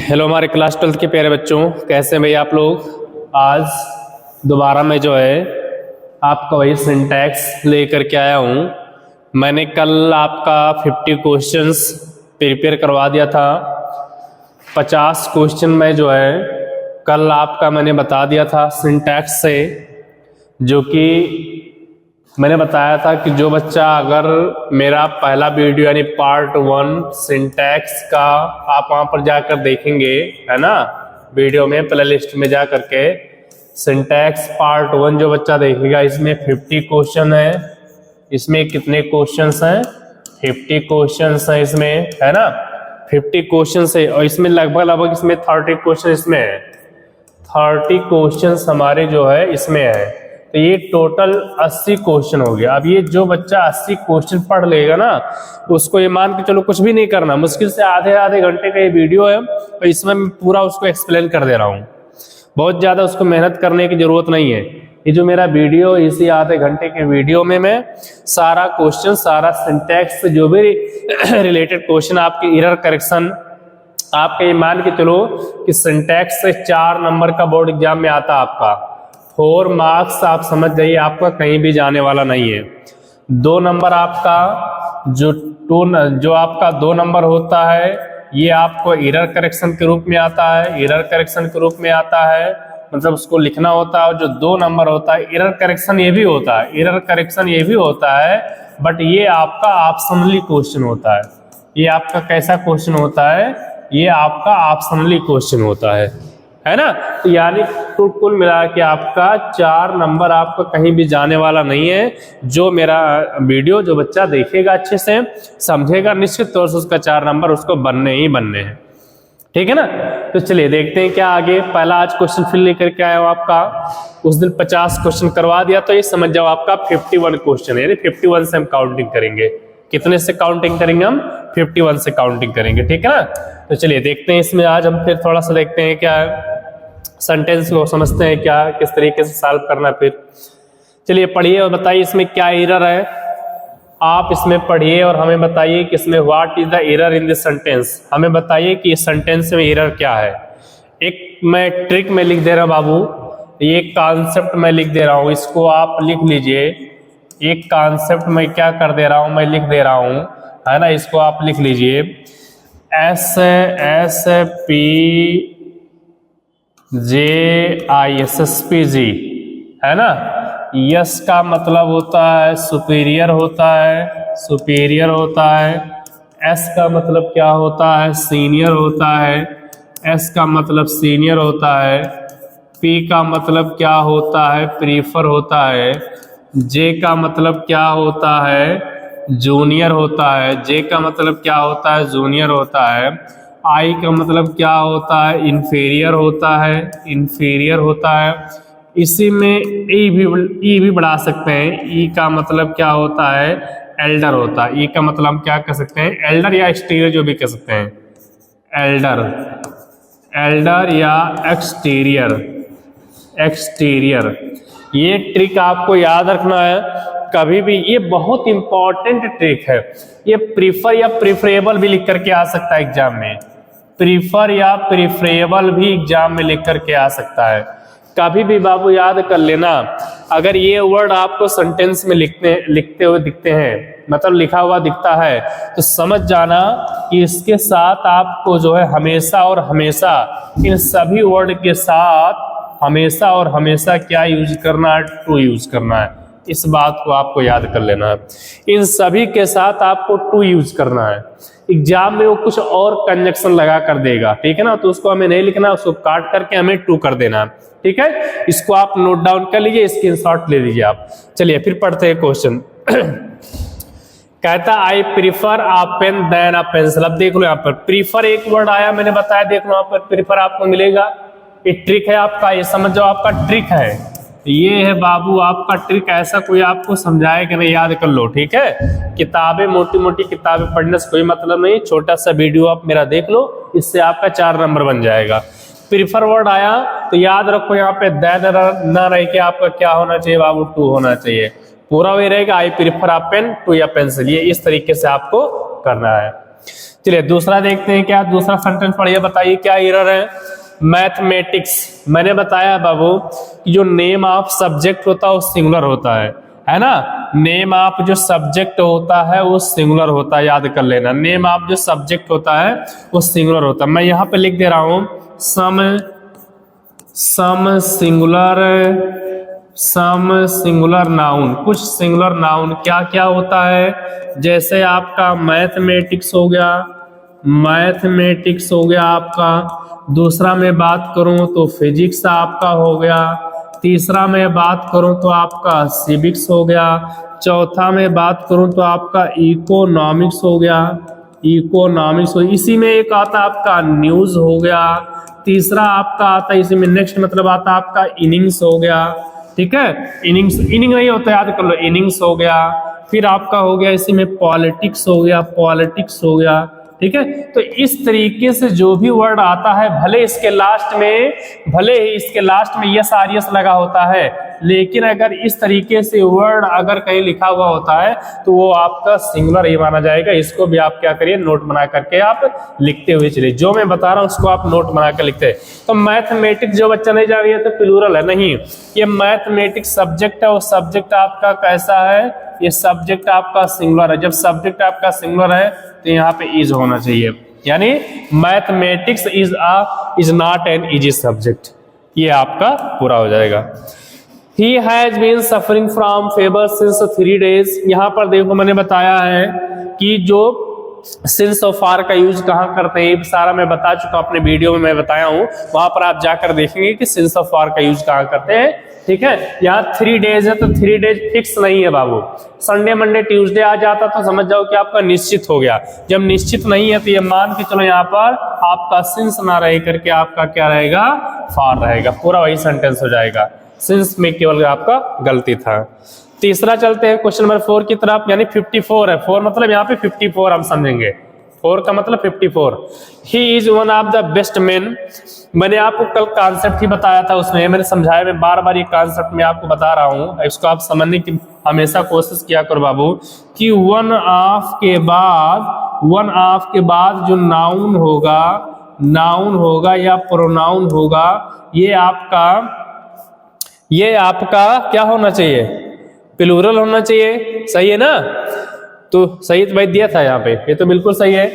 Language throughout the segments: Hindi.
हेलो हमारे क्लास 12th के प्यारे बच्चों, कैसे हैं भाई आप लोग। आज दोबारा मैं जो है आपका वही सिंटैक्स लेकर के आया हूँ। मैंने कल आपका 50 क्वेश्चंस प्रिपेयर करवा दिया था। 50 क्वेश्चन में जो है कल आपका मैंने बता दिया था सिंटैक्स से, जो कि मैंने बताया था कि जो बच्चा अगर मेरा पहला वीडियो यानी पार्ट 1 सिंटैक्स का आप वहाँ पर जाकर देखेंगे, है ना, वीडियो में प्लेलिस्ट में जा करके सिंटैक्स पार्ट 1 जो बच्चा देखेगा, इसमें 50 क्वेश्चन है। इसमें कितने क्वेश्चंस हैं? 50 क्वेश्चंस हैं इसमें, है ना, 50 क्वेश्चंस है। और इसमें लगभग इसमें 30 क्वेश्चन इसमें है। 30 क्वेश्चंस हमारे जो है इसमें है, तो ये टोटल 80 क्वेश्चन हो गया। अब ये जो बच्चा 80 क्वेश्चन पढ़ लेगा ना, उसको ये मान के चलो कुछ भी नहीं करना, मुश्किल से आधे घंटे का ये वीडियो है, तो इसमें मैं पूरा उसको एक्सप्लेन कर दे रहा हूँ। बहुत ज़्यादा उसको मेहनत करने की ज़रूरत नहीं है। ये जो मेरा वीडियो, इसी आधे घंटे के वीडियो में मैं सारा क्वेश्चन, सारा सिंटैक्स से जो भी रिलेटेड क्वेश्चन, आपके एरर करेक्शन, आपके ये मान के चलो कि सिंटैक्स से 4 नंबर का बोर्ड एग्जाम में आता आपका, 4 मार्क्स आप समझ जाइए आपका कहीं भी जाने वाला नहीं है। 2 नंबर आपका जो आपका 2 नंबर होता है, ये आपको एरर करेक्शन के रूप में आता है। एरर करेक्शन के रूप में आता है मतलब उसको लिखना होता है। जो 2 नंबर होता है, एरर करेक्शन ये भी होता है, एरर करेक्शन ये भी होता है, बट ये आपका ऑप्शनली क्वेश्चन होता है। ये आपका कैसा क्वेश्चन होता है? ये आपका ऑप्शनली क्वेश्चन होता है ना। तो यानी कुल मिला के आपका 4 नंबर आपका कहीं भी जाने वाला नहीं है। जो मेरा वीडियो जो बच्चा देखेगा, अच्छे से समझेगा, निश्चित तौर से उसका 4 नंबर उसको बनने ही बनने हैं। ठीक है ना। तो चलिए देखते हैं क्या आगे। पहला आज क्वेश्चन फिर लेकर के आया हूं आपका। उस दिन 50 क्वेश्चन करवा दिया, तो ये समझ जाओ आपका 51 क्वेश्चन है। यानी 51 से हम काउंटिंग करेंगे। कितने से काउंटिंग करेंगे हम? 51 से काउंटिंग करेंगे। ठीक है ना। तो चलिए देखते हैं इसमें आज हम फिर थोड़ा सा देखते हैं क्या सेंटेंस को समझते हैं, क्या किस तरीके से सॉल्व करना। फिर चलिए पढ़िए और बताइए इसमें क्या एरर है। आप इसमें पढ़िए और हमें बताइए कि इसमें what is the error in this sentence. हमें बताइए कि इस सेंटेंस में एरर क्या है। एक मैं ट्रिक में लिख दे रहा हूं बाबू, ये कॉन्सेप्ट मैं लिख दे रहा हूं, इसको आप लिख लीजिए। एक कॉन्सेप्ट मैं क्या कर दे रहा हूं, मैं लिख दे रहा हूं, है ना, इसको आप लिख लीजिए। SPJISSPG, है ना। यस का मतलब होता है सुपीरियर होता है, सुपीरियर होता है। एस का मतलब क्या होता है? सीनियर होता है। एस का मतलब सीनियर होता है। पी का मतलब क्या होता है? प्रीफर होता है। जे का मतलब क्या होता है? जूनियर होता है। जे का मतलब क्या होता है? जूनियर होता है। आई का मतलब क्या होता है? इन्फीरियर होता है, इन्फीरियर होता है। इसी में ई भी बढ़ा सकते हैं। ई का मतलब क्या होता है? एल्डर होता है। ई का मतलब हम क्या कह सकते हैं? एल्डर या एक्सटीरियर जो भी कह सकते हैं। एल्डर, एल्डर या एक्सटीरियर, एक्सटीरियर। ये ट्रिक आपको याद रखना है कभी भी, ये बहुत इंपॉर्टेंट ट्रिक है। ये प्रीफर या प्रिफरेबल भी लिख करके आ सकता है एग्जाम में। प्रीफर या प्रिफरेबल भी एग्जाम में लिख करके आ सकता है। कभी भी बाबू याद कर लेना, अगर ये वर्ड आपको सेंटेंस में लिखते हुए दिखते हैं, मतलब लिखा हुआ दिखता है, तो समझ जाना कि इसके साथ आपको जो है हमेशा और हमेशा इन सभी वर्ड के साथ हमेशा और हमेशा क्या यूज करना है? टू यूज करना है। इस बात को आपको याद कर लेना है। इन सभी के साथ आपको टू यूज करना है। एग्जाम में वो कुछ और कंजक्शन लगा कर देगा, ठीक है ना, तो उसको हमें नहीं लिखना, उसको काट करके हमें टू कर देना। ठीक है, इसको आप नोट डाउन कर लीजिए, स्क्रीनशॉट ले लीजिए आप। चलिए फिर पढ़ते हैं क्वेश्चन। कहता I prefer a pen than a pencil. अब देख लो यहाँ पर प्रीफर एक वर्ड आया, मैंने बताया, देख लो यहाँ पर प्रीफर आपको मिलेगा। ये ट्रिक है आपका, ये समझ जाओ आपका ट्रिक है। ये है बाबू आपका ट्रिक। ऐसा कोई आपको समझाए कि नहीं, याद कर लो। ठीक है, किताबें, मोटी मोटी किताबें पढ़ने से कोई मतलब नहीं, छोटा सा वीडियो आप मेरा देख लो, इससे आपका 4 नंबर बन जाएगा। प्रीफर वर्ड आया तो याद रखो यहाँ पे देन ना रह के आपका क्या होना चाहिए बाबू? टू होना चाहिए। पूरा वही रहेगा, I prefer a pen to या पेंसिल। ये इस तरीके से आपको करना है। चलिए दूसरा देखते हैं, क्या दूसरा सेंटेंस पढ़िए, बताइए क्या एरर है। मैथमेटिक्स, मैंने बताया बाबू कि जो नेम ऑफ सब्जेक्ट होता है वो सिंगुलर होता है ना। नेम ऑफ जो सब्जेक्ट होता है वो सिंगुलर होता है, याद कर लेना। नेम ऑफ जो सब्जेक्ट होता है वो सिंगुलर होता है। मैं यहां पे लिख दे रहा हूं सम सिंगुलर नाउन। कुछ सिंगुलर नाउन क्या क्या होता है, जैसे आपका मैथमेटिक्स हो गया आपका। दूसरा मैं बात करूं तो फिजिक्स आपका हो गया। तीसरा मैं बात करूं तो आपका सिविक्स हो गया। चौथा मैं बात करूं तो आपका इकोनॉमिक्स हो गया। इसी में एक आता आपका न्यूज हो गया। तीसरा आपका आता है इसी में, नेक्स्ट मतलब आता आपका इनिंग्स हो गया। ठीक है, इनिंग नहीं होता, याद कर लो, इनिंग्स हो गया। फिर आपका हो गया इसी में पॉलिटिक्स हो गया। ठीक है, तो इस तरीके से जो भी वर्ड आता है, भले ही इसके लास्ट में यस आर यस लगा होता है, लेकिन अगर इस तरीके से वर्ड अगर कहीं लिखा हुआ होता है तो वो आपका सिंगुलर ही माना जाएगा। इसको भी आप क्या करिए, नोट बना करके आप लिखते हुए चलिए। जो मैं बता रहा हूं उसको आप नोट बना कर लिखते हैं। तो मैथमेटिक्स जो बच्चा नहीं जा रही है तो प्लूरल है, नहीं, ये मैथमेटिक्स सब्जेक्ट है। वो सब्जेक्ट आपका कैसा है, ये सब्जेक्ट आपका सिंगुलर है। जब सब्जेक्ट आपका सिंगुलर है तो यहाँ पे इज होना चाहिए, यानी mathematics is not an easy subject, ये आपका पूरा हो जाएगा। He has been suffering from fever since 3 days। यहाँ पर देखो मैंने बताया है कि जो since so far का यूज कहाँ करते हैं, सारा मैं बता चुका अपने वीडियो में, मैं बताया हूँ, वहां पर आप जाकर देखेंगे कि since so far का यूज कहाँ करते हैं। ठीक है, यहाँ 3 डेज है तो 3 डेज फिक्स नहीं है बाबू। संडे मंडे ट्यूसडे आ जाता तो समझ जाओ कि आपका निश्चित हो गया। जब निश्चित नहीं है तो ये मान के चलो यहाँ पर आपका सिंस ना रह करके आपका क्या रहेगा, फॉर रहेगा। पूरा वही सेंटेंस हो जाएगा। सिंस में केवल आपका गलती था। तीसरा चलते हैं क्वेश्चन नंबर 4 की तरफ, यानी 54 है। 4 मतलब यहाँ पे 54 हम समझेंगे। 4 का मतलब 54। He is one of the best man. मैंने आपको कल कॉन्सेप्ट ही बताया था, उसमें मैंने समझाया, मैं बार बार ये कॉन्सेप्ट मैं आपको बता रहा हूँ, इसको आप समझने की हमेशा कोशिश किया करो बाबू, कि वन ऑफ के बाद जो नाउन होगा या प्रोनाउन होगा, ये आपका क्या होना चाहिए, प्लूरल होना चाहिए। सही है ना, तो सही तो भाई दिया था यहाँ पे, ये तो बिल्कुल सही है।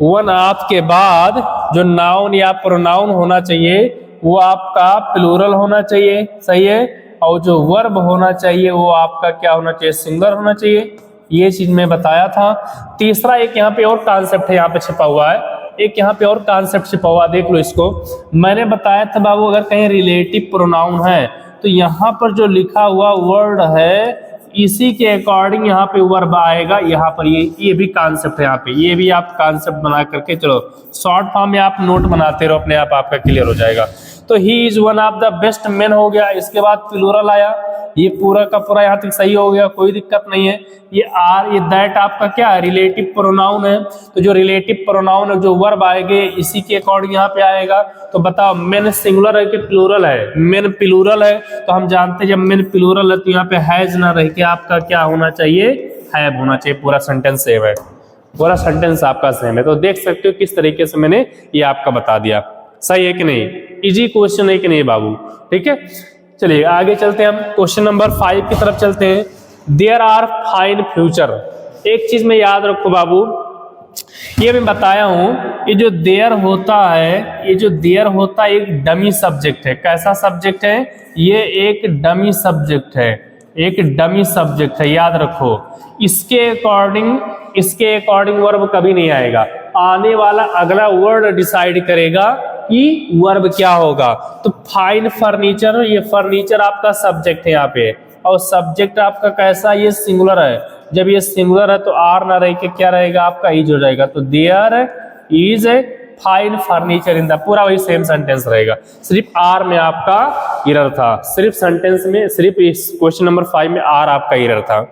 वन ऑफ के बाद जो नाउन या प्रोनाउन होना चाहिए वो आपका प्लूरल होना चाहिए। सही है, और जो वर्ब होना चाहिए वो आपका क्या होना चाहिए, सिंगुलर होना चाहिए। ये चीज मैं बताया था। तीसरा एक यहाँ पे और कॉन्सेप्ट है, यहाँ पे छिपा हुआ है, एक यहाँ पे और कॉन्सेप्ट छिपा हुआ, देख लो इसको। मैंने बताया था बाबू, अगर कहीं रिलेटिव प्रोनाउन है तो यहाँ पर जो लिखा हुआ वर्ड है इसी के अकॉर्डिंग यहाँ पे वर्ब आएगा। यहाँ पर ये भी कॉन्सेप्ट है, यहाँ पे ये भी आप कॉन्सेप्ट बना करके चलो, शॉर्ट फॉर्म में आप नोट बनाते रहो, अपने आप आपका क्लियर हो जाएगा। तो he is one of the best man हो गया, इसके बाद प्लूरल आया, ये पूरा का पूरा यहाँ तक सही हो गया, कोई दिक्कत नहीं है। ये आर ये दैट आपका क्या है, रिलेटिव प्रोनाउन है। तो जो रिलेटिव प्रोनाउन है, जो वर्ब आएंगे इसी के अकॉर्डिंग यहाँ पे आएगा। तो बताओ मेन सिंगुलर है कि प्लूरल है, मेन प्लूरल है। तो हम जानते हैं जब मेन प्लूरल है तो यहाँ पे हैज ना रह के आपका क्या होना चाहिए, हैव होना चाहिए। पूरा सेंटेंस सेम है, पूरा सेंटेंस आपका सेम है। तो देख सकते हो किस तरीके से मैंने ये आपका बता दिया। सही है कि नहीं, इजी क्वेश्चन है कि नहीं बाबू। ठीक है, चलिए आगे चलते हैं, हम क्वेश्चन नंबर 5 की तरफ चलते हैं। There are fine future. एक चीज में याद रखो बाबू, ये मैं बताया हूं, ये जो देयर होता है, एक डमी सब्जेक्ट है। कैसा सब्जेक्ट है, ये एक डमी सब्जेक्ट है, याद रखो। इसके अकॉर्डिंग वर्ब कभी नहीं आएगा। आने वाला अगला वर्ड डिसाइड करेगा कि वर्ब क्या होगा। तो फाइन फर्नीचर, ये फर्नीचर आपका सब्जेक्ट है यहाँ पे, और सब्जेक्ट आपका कैसा, ये सिंगुलर है। जब ये सिंगुलर है तो आर ना रह के क्या रहेगा, आपका इज हो जाएगा। तो there is a fine furniture in the, पूरा वही सेम सेंटेंस रहेगा, सिर्फ आर में आपका एरर था। सिर्फ सेंटेंस में, सिर्फ इस क्वेश्चन नंबर 5 में आर आपका एरर था।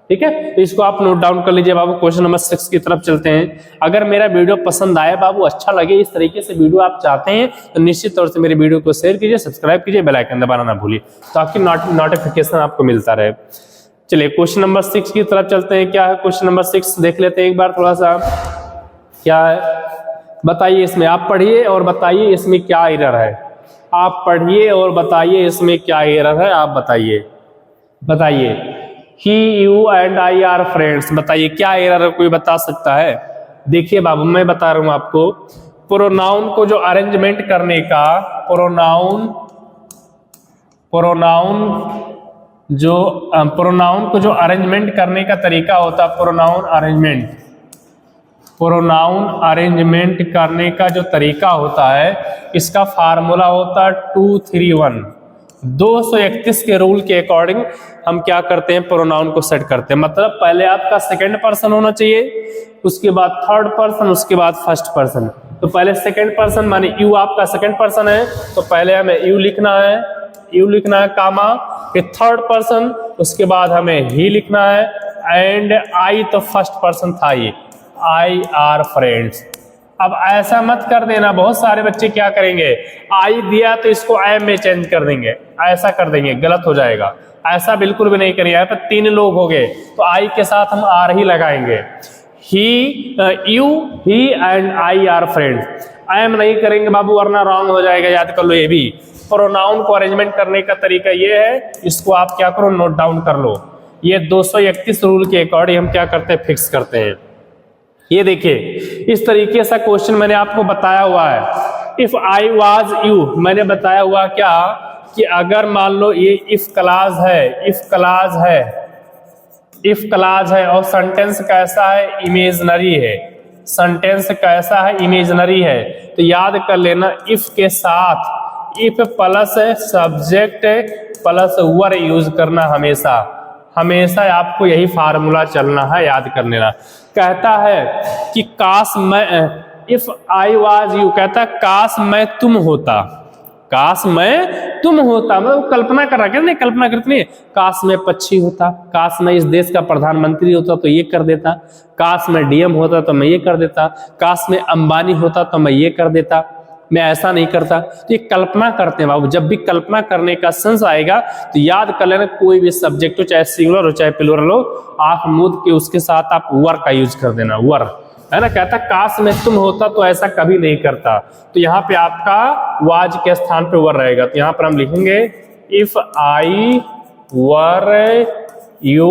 ठीक है, तो इसको आप नोट डाउन कर लीजिए बाबू। क्वेश्चन नंबर 6 की तरफ चलते हैं। अगर मेरा वीडियो पसंद आए बाबू, अच्छा लगे, इस तरीके से वीडियो आप चाहते हैं, तो निश्चित तौर से मेरे वीडियो को शेयर कीजिए, सब्सक्राइब कीजिए, बेल आइकन दबाना ना भूलिए, ताकि नोटिफिकेशन आपको मिलता रहे। चलिए क्वेश्चन नंबर 6 की तरफ चलते हैं। क्या है क्वेश्चन नंबर 6 देख लेते हैं एक बार थोड़ा सा। क्या है बताइए, इसमें आप पढ़िए और बताइए इसमें क्या एरर है। आप पढ़िए और बताइए इसमें क्या एरर है। आप बताइए he you and I are friends, बताइए क्या एरर है, कोई बता सकता है? देखिए बाबू मैं बता रहा हूं आपको, प्रोनाउन को जो अरेंजमेंट करने का प्रोनाउन को जो अरेंजमेंट करने का तरीका होता है, प्रोनाउन अरेंजमेंट करने का जो तरीका होता है, इसका फार्मूला होता है 231। 231 के रूल के अकॉर्डिंग हम क्या करते हैं, प्रोनाउन को सेट करते हैं। मतलब पहले आपका सेकंड पर्सन होना चाहिए, उसके बाद थर्ड पर्सन, उसके बाद फर्स्ट पर्सन। तो पहले सेकंड पर्सन माने यू आपका सेकंड पर्सन है, तो पहले हमें यू लिखना है कामा, फिर थर्ड पर्सन, उसके बाद हमें ही लिखना है, एंड आई तो फर्स्ट पर्सन था, ये आई आर फ्रेंड्स। अब ऐसा मत कर देना, बहुत सारे बच्चे क्या करेंगे, आई दिया तो इसको आई में चेंज कर देंगे, ऐसा कर देंगे, गलत हो जाएगा। ऐसा बिल्कुल भी नहीं करिए। यहाँ पे 3 लोग हो गए तो आई के साथ हम आर ही लगाएंगे। You he and I are friends. I am नहीं करेंगे बाबू वरना रॉन्ग हो जाएगा, याद कर लो। ये भी प्रोनाउन को अरेंजमेंट करने का तरीका ये है, इसको आप क्या करो, नोट डाउन कर लो। ये 231 रूल के अकॉर्डिंग हम क्या करते हैं, फिक्स करते हैं। ये देखिए इस तरीके से क्वेश्चन मैंने आपको बताया हुआ है। इफ आई वाज यू, मैंने बताया हुआ क्या कि अगर मान लो ये इफ क्लास है और सेंटेंस कैसा है, इमेजिनरी है। सेंटेंस कैसा है, इमेजिनरी है। तो याद कर लेना, इफ के साथ if plus subject plus were use करना हमेशा आपको यही फार्मूला चलना है, याद कर लेना। कहता है कि काश मैं, इफ आई वाज यू, कहता काश मैं तुम होता, मतलब कल्पना कर रहा है, नहीं कल्पना करते नहीं, काश मैं पक्षी होता, काश मैं इस देश का प्रधानमंत्री होता तो ये कर देता, काश मैं डीएम होता तो मैं ये कर देता, काश मैं अंबानी होता तो मैं ये कर देता, मैं ऐसा नहीं करता। तो ये कल्पना करते हैं बाबू। जब भी कल्पना करने का सेंस आएगा तो याद कर लेना, कोई भी सब्जेक्ट हो, चाहे सिंगुलर हो चाहे प्लूरल हो, आंख मूंद के उसके साथ आप वर का यूज कर देना, वर है ना। कहता काश में तुम होता तो ऐसा कभी नहीं करता, तो यहाँ पे आपका वाज के स्थान पे वर रहेगा। तो यहाँ पर हम लिखेंगे if I were you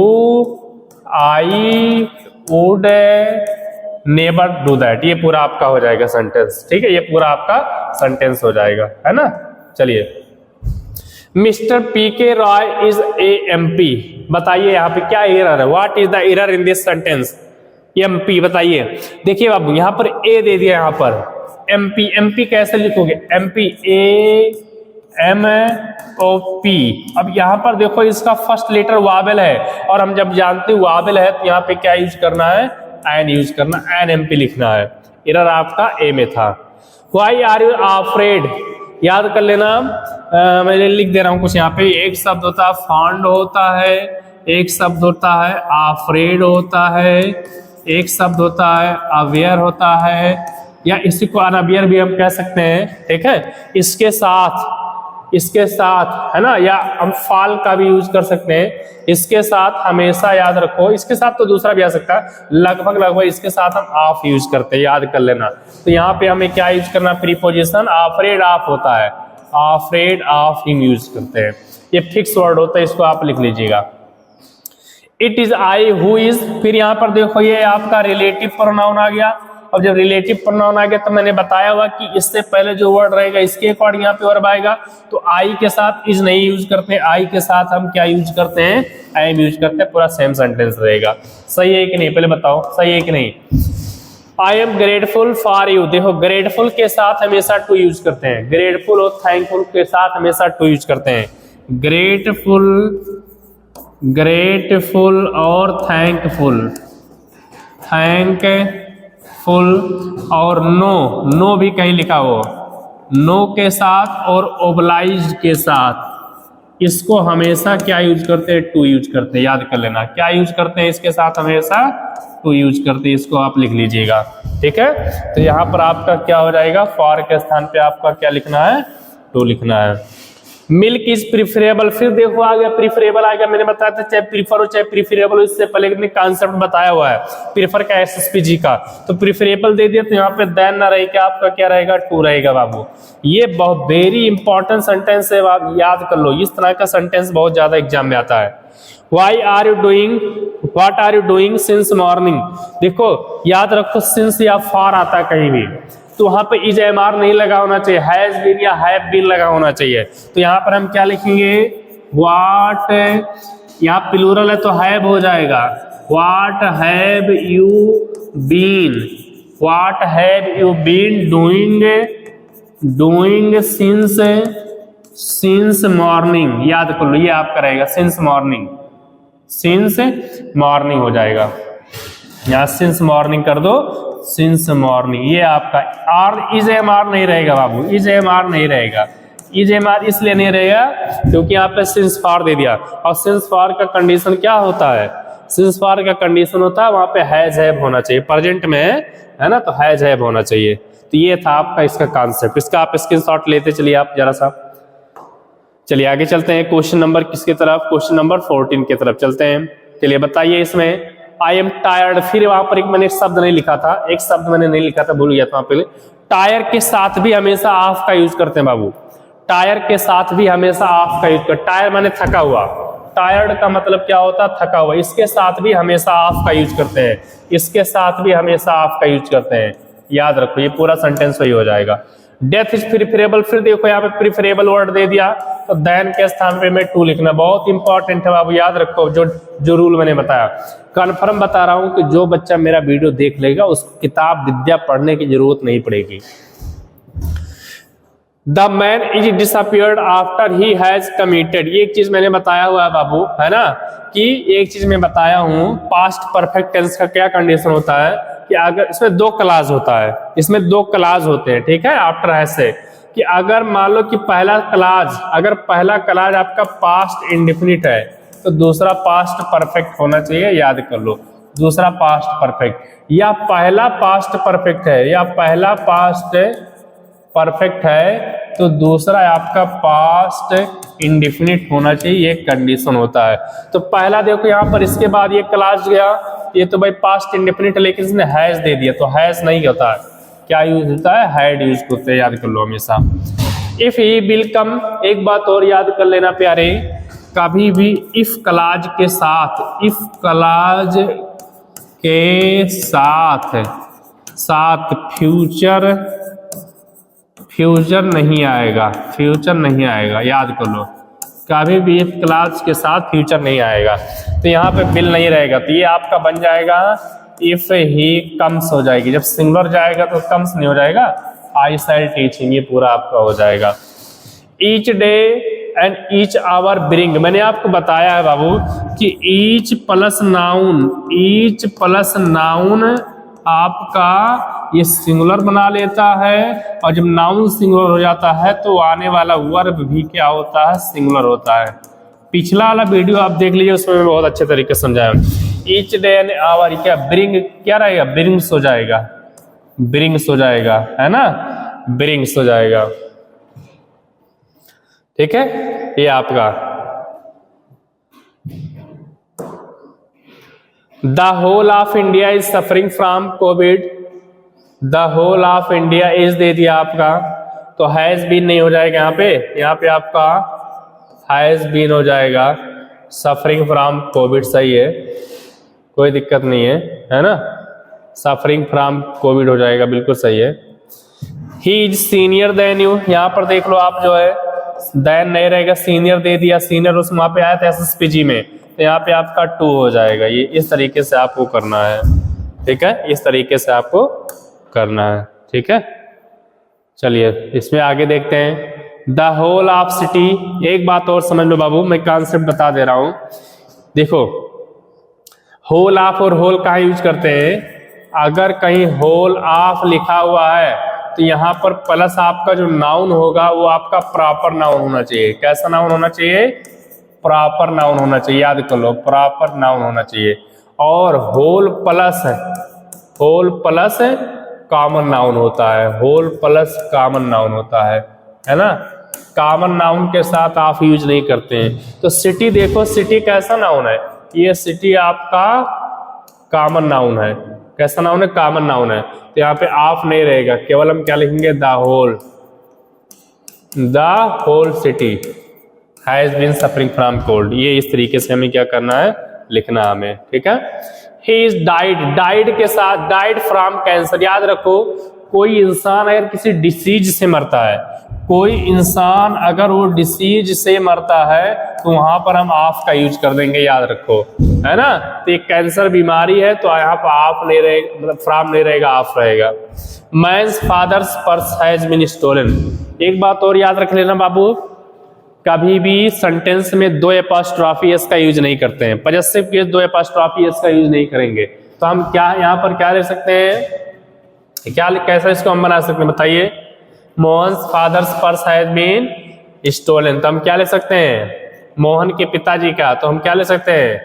I would never do that. ये पूरा आपका हो जाएगा सेंटेंस, ठीक है, ये पूरा आपका सेंटेंस हो जाएगा, है ना। चलिए, मिस्टर पी के रॉय इज ए एमपी। बताइए यहाँ पे क्या एरर है, what is the error in this sentence. MP बताइए। देखिए बाबू यहाँ पर ए दे दिया, यहाँ पर एमपी कैसे लिखोगे, MP A M O P. अब यहाँ पर देखो इसका फर्स्ट लेटर वावेल है, और हम जब जानते हैं वावेल है तो यहाँ पे क्या यूज करना है, एन यूज करना, एन एम पी लिखना है। एरर आपका ए में था। व्हाई आर यू अफ्रेड, याद कर लेना, मैं लिख दे रहा हूं कुछ यहाँ पे। एक शब्द होता है फॉन्ड होता है, एक शब्द होता है अफ्रेड होता है, एक शब्द होता है अवेयर होता है, या इसी को अनअवेयर भी हम कह सकते हैं, ठीक है। इसके साथ है ना, या हम फाल का भी यूज कर सकते हैं। इसके साथ हमेशा याद रखो, इसके साथ तो दूसरा भी आ सकता है, लगभग इसके साथ हम ऑफ यूज करते हैं, याद कर लेना। तो यहाँ पे हमें क्या यूज करना, प्रीपोजिशन अफ्रेड ऑफ होता है, अफ्रेड ऑफ हिम यूज करते हैं। ये फिक्स वर्ड होता है, इसको आप लिख लीजिएगा। It is I who is, फिर यहाँ पर देखो ये आपका रिलेटिव प्रोनाउन आ गया। अब जब रिलेटिव प्रोनाउन आ गया तो मैंने बताया हुआ कि इससे पहले जो वर्ड रहेगा इसके अकॉर्डिंग यहाँ पे वर्ब आएगा। तो आई के साथ इज नहीं यूज करते, आई के साथ हम क्या यूज करते हैं, एम यूज करते हैं, पूरा सेम सेंटेंस रहेगा। सही है कि नहीं, पहले बताओ सही है कि नहीं। I am grateful for you, देखो ग्रेटफुल के साथ हमेशा टू यूज करते हैं, ग्रेटफुल और थैंकफुल के साथ हमेशा टू यूज करते हैं। ग्रेटफुल और थैंकफुल और नो भी कहीं लिखा हो, नो के साथ और ओब्लाइज्ड के साथ इसको हमेशा क्या यूज करते हैं, टू यूज करते हैं। याद कर लेना क्या यूज करते हैं, इसके साथ हमेशा टू यूज करते हैं, इसको आप लिख लीजिएगा, ठीक है। तो यहाँ पर आपका क्या हो जाएगा, फॉर के स्थान पे आपका क्या लिखना है, टू लिखना है। मिल्क इज प्रिफरेबल, फिर देखो आ गया प्रिफरेबल आ गया, मैंने बताया था चाहे प्रीफर हो चाहे प्रिफरेबल हो, इससे पहले ने कॉन्सेप्ट बताया हुआ है प्रीफर का एसएसपीजी का, तो प्रिफरेबल दे दिया तो यहाँ पे देन ना रहेगा, आपका क्या रहेगा टू रहेगा बाबू। ये बहुत वेरी इंपॉर्टेंट सेंटेंस है, आप याद कर लो, इस तरह का सेंटेंस बहुत ज्यादा एग्जाम में आता है। Why are you doing? What are you doing since morning? देखो याद रखो सिंस या फॉर आता है कहीं भी तो वहां पे इज एम आर नहीं लगा होना चाहिए, हैज बीन या हैव बीन लगा होना चाहिए। तो यहाँ पर हम क्या लिखेंगे, व्हाट, यहाँ प्लूरल है तो हैव हो जाएगा, what have you been, what have you been doing, doing since morning, याद कर लो ये आपका रहेगा सिंस मॉर्निंग, सिंस मॉर्निंग हो जाएगा, यहाँ सिंस मॉर्निंग कर दो, सिंस मॉर्निंग, ये आपका आर इज एम आर नहीं रहेगा बाबू, इज एम आर नहीं रहेगा, इज एम आर इसलिए नहीं रहेगा क्योंकि यहाँ पे सिंस फॉर दे दिया, और सिंस फॉर का कंडीशन क्या होता है, सिंस फॉर का कंडीशन होता है वहां पे हैज हैव होना चाहिए, प्रेजेंट में है ना, तो हैज हैव होना चाहिए। तो ये था आपका इसका कॉन्सेप्ट, इसका आप स्क्रीनशॉट लेते चलिए आप जरा सा। चलिए आगे चलते हैं, क्वेश्चन नंबर किसकी तरफ, क्वेश्चन नंबर 14 की तरफ चलते हैं। चलिए बताइए इसमें आई एम टायर्ड, फिर वहां पर एक मैंने शब्द नहीं लिखा था, एक शब्द मैंने नहीं लिखा था, भूल गया था वहां पे, टायर के साथ भी हमेशा ऑफ का यूज करते हैं बाबू, टायर के साथ भी हमेशा ऑफ का यूज करते, टायर माने थका हुआ, टायर्ड का मतलब क्या होता है थका हुआ, इसके साथ भी हमेशा ऑफ का यूज करते हैं, इसके साथ भी हमेशा ऑफ का यूज करते हैं, याद रखो ये पूरा सेंटेंस वही हो जाएगा। डेथ इज प्रिफरेबल, फिर देखो यहाँ पे प्रिफरेबल वर्ड दे दिया तो देन के स्थान पे मैं टू लिखना, बहुत इंपॉर्टेंट है बाबू, याद रखो जो रूल मैंने बताया। कन्फर्म बता रहा हूं कि जो बच्चा मेरा वीडियो देख लेगा उसको किताब विद्या पढ़ने की जरूरत नहीं पड़ेगी। The man is disappeared after he has committed, ये एक चीज मैंने बताया हुआ है बाबू, है ना, कि एक चीज मैं बताया हूं पास्ट परफेक्ट टेंस का क्या कंडीशन होता है कि अगर इसमें दो क्लास होता है, इसमें दो क्लास होते हैं, ठीक है, आफ्टर हैज से, कि अगर मान लो कि पहला क्लास, अगर पहला क्लास आपका पास्ट इंडेफिनिट है तो दूसरा पास्ट परफेक्ट होना चाहिए, याद कर लो, दूसरा पास्ट परफेक्ट, या पहला पास्ट परफेक्ट है या पहला पास्ट परफेक्ट है तो दूसरा आपका पास्ट इंडेफिनिट होना चाहिए, ये कंडीशन होता है। तो पहला देखो यहाँ पर, इसके बाद ये क्लास गया, ये तो भाई पास्ट इंडेफिनिट है लेकिन इसने हैज दे दिया तो हैज नहीं होता है, क्या यूज होता है, हैड यूज होता है, याद कर लो हमेशा। इफ ही विल कम, एक बात और याद कर लेना प्यारे, कभी भी इफ क्लाज के साथ, इफ क्लाज के साथ फ्यूचर नहीं आएगा, फ्यूचर नहीं आएगा, याद कर लो, कभी भी इफ क्लाज के साथ फ्यूचर नहीं आएगा, तो यहाँ पे विल नहीं रहेगा, तो ये आपका बन जाएगा इफ ही कम्स हो जाएगी, जब सिंगुलर जाएगा तो कम्स नहीं हो जाएगा, आई शैल टीच हिम, ये पूरा आपका हो जाएगा। Each day and each hour bring, मैंने आपको बताया है बाबू कि ईच प्लस नाउन आपका ये सिंगुलर बना लेता है, और जब नाउन सिंगुलर हो जाता है तो आने वाला वर्ब भी क्या होता है, सिंगुलर होता है। पिछला वाला वीडियो आप देख लीजिए, उसमें मैं बहुत अच्छे तरीके से समझाया। ईच डे एंड आवर क्या ब्रिंग क्या रहेगा, ब्रिंग्स हो जाएगा, ब्रिंग्स हो जाएगा, है ना, ब्रिंग्स हो जाएगा, ठीक है, ये आपका। The whole of India is suffering from COVID, the whole of India is दे दिया आपका, तो हैज बीन नहीं हो जाएगा यहाँ पे आपका हैज बीन हो जाएगा, सफरिंग फ्रॉम कोविड सही है, कोई दिक्कत नहीं है ना, सफरिंग फ्रॉम कोविड हो जाएगा, बिल्कुल सही है। He is senior then you, यहाँ पर देख लो आप जो है देन नहीं रहेगा, सीनियर दे दिया, सीनियर उस वहां पे आया था एसएसपीजी में, तो यहाँ पे आपका टू हो जाएगा, ये इस तरीके से आपको करना है, ठीक है, इस तरीके से आपको करना है, ठीक है। चलिए इसमें आगे देखते हैं। द होल ऑफ सिटी, एक बात और समझ लो बाबू, मैं कॉन्सेप्ट बता दे रहा हूं, देखो होल ऑफ और होल कहाँ यूज करते हैं, अगर कहीं होल ऑफ लिखा हुआ है तो यहाँ पर प्लस आपका जो नाउन होगा वो आपका प्रॉपर नाउन होना चाहिए, कैसा नाउन होना चाहिए, प्रॉपर नाउन होना चाहिए, याद कर लो, प्रॉपर नाउन होना चाहिए। और होल प्लस कॉमन नाउन होता है, होल प्लस कॉमन नाउन होता है ना, कॉमन नाउन के साथ आप यूज नहीं करते हैं। तो सिटी देखो, सिटी कैसा नाउन है, ये सिटी आपका कॉमन नाउन है। कैसा नाउन है? कॉमन नाउन है। तो यहाँ पे ऑफ नहीं रहेगा, केवल हम क्या लिखेंगे? The whole city has been suffering from cold. ये इस तरीके से हमें क्या करना है? लिखना हमें, ठीक है। ही इज डाइड, डाइड के साथ डाइड फ्रॉम कैंसर। याद रखो, कोई इंसान अगर किसी डिसीज से मरता है, कोई इंसान अगर वो डिसीज से मरता है तो वहां पर हम ऑफ का यूज कर देंगे, याद रखो, है ना। तो एक कैंसर बीमारी है तो यहाँ पर ऑफ नहीं रहेगा, मतलब फ्रॉम नहीं रहेगा, ऑफ रहेगा। Man's father's purse has been stolen. एक बात और याद रख लेना बाबू, कभी भी सेंटेंस में दो एपॉस्ट्रॉफी एस का यूज नहीं करते हैं। पजेसिव केस दो एपॉस्ट्रॉफी एस का यूज नहीं करेंगे। तो हम क्या यहाँ पर क्या ले सकते हैं? क्या कैसा इसको हम बना सकते हैं बताइए? Mohan father's purse has been stolen. तो हम क्या ले सकते हैं? मोहन के पिताजी का। तो हम क्या ले सकते हैं?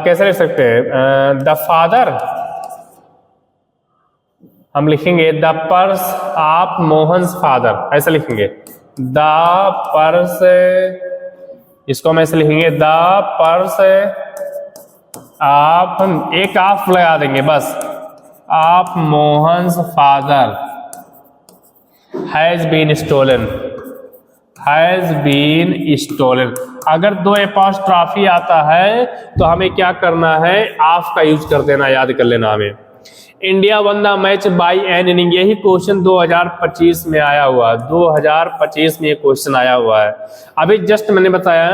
कैसे ले सकते हैं? द फादर, हम लिखेंगे the purse of Mohan's father, ऐसा लिखेंगे। द पर्स, इसको हम ऐसे लिखेंगे द पर्स आप, हम एक ऑफ लगा देंगे बस, of Mohan's father has been stolen, has been stolen. अगर दो एपॉस्ट्रॉफी आता है तो हमें क्या करना है? ऑफ का यूज कर देना, याद कर लेना हमें। India one the match by N inning, यही क्वेश्चन 2025 में आया हुआ है। 2025 में ये क्वेश्चन आया हुआ है। अभी जस्ट मैंने बताया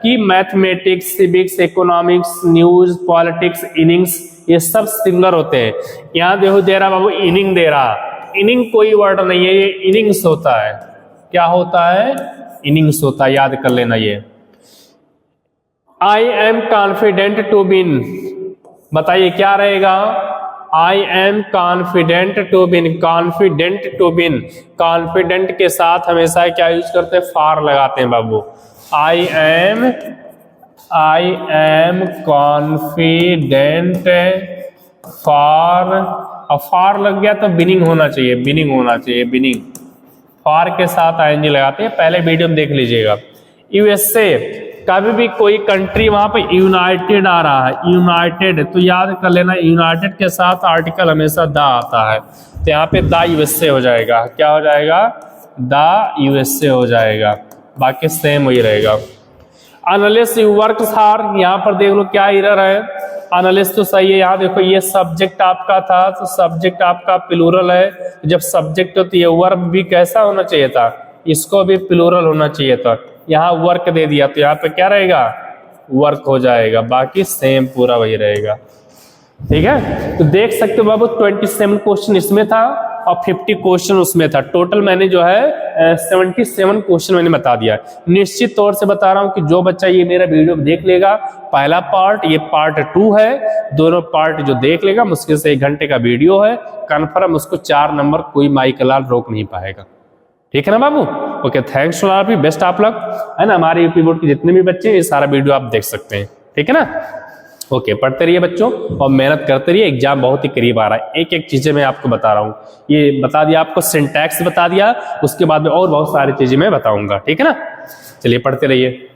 कि mathematics, civics, economics, news, politics, innings, ये सब सिमिलर होते हैं। यहाँ देखो दे रहा बाबू, इनिंग दे रहा। इनिंग कोई वर्ड नहीं है, ये इनिंग्स होता है। क्या होता है? इनिंग्स होता है, याद कर लेना ये। I am confident to win, बताइए क्या रहेगा? I am confident to win, confident to win. Confident के साथ हमेशा क्या यूज करते हैं? फॉर लगाते हैं बाबू। आई एम कॉन्फिडेंट फॉर, अब फॉर लग गया तो बिनिंग होना चाहिए, बिनिंग होना चाहिए, बिनिंग। फॉर के साथ आईएनजी लगाते हैं, पहले वीडियो में देख लीजिएगा। यूएसए, कभी भी कोई कंट्री वहां पे यूनाइटेड आ रहा है, यूनाइटेड, तो याद कर लेना यूनाइटेड के साथ आर्टिकल हमेशा द आता है। तो यहाँ पे द यूएसए हो जाएगा। क्या हो जाएगा? द यूएसए हो जाएगा, बाकी सेम वही रहेगा। अनलेस यू वर्क हार्ड, यहाँ पर देख लो क्या एरर है। अनलेस तो सही है, यहाँ देखो ये सब्जेक्ट आपका था तो सब्जेक्ट आपका प्लूरल है। जब सब्जेक्ट होती है, वर्ब भी कैसा होना चाहिए था? इसको भी प्लूरल होना चाहिए था। यहाँ वर्क दे दिया तो यहाँ पे क्या रहेगा? वर्क हो जाएगा, बाकी सेम पूरा वही रहेगा। ठीक है, तो देख सकते हो बाबू 27 क्वेश्चन इसमें था और 50 क्वेश्चन उसमें था। टोटल मैंने जो है 77 क्वेश्चन मैंने बता दिया। निश्चित तौर से बता रहा हूं कि जो बच्चा ये मेरा वीडियो देख लेगा, पहला पार्ट, ये पार्ट 2 है, दोनों पार्ट जो देख लेगा, मुश्किल से 1 घंटे का वीडियो है, कन्फर्म उसको 4 नंबर कोई माइकलाल रोक नहीं पाएगा। ठीक है ना बाबू? Okay, thanks to all, best आप लोग, है ना। हमारे यूपी बोर्ड के जितने भी बच्चे हैं, ये सारा वीडियो आप देख सकते हैं। ठीक है ना? ओके, पढ़ते रहिए बच्चों और मेहनत करते रहिए, एग्जाम बहुत ही करीब आ रहा है। एक एक चीजें मैं आपको बता रहा हूँ, ये बता दिया आपको, सिंटैक्स बता दिया, उसके बाद में और बहुत सारी चीजें मैं बताऊंगा। ठीक है ना? चलिए पढ़ते रहिए।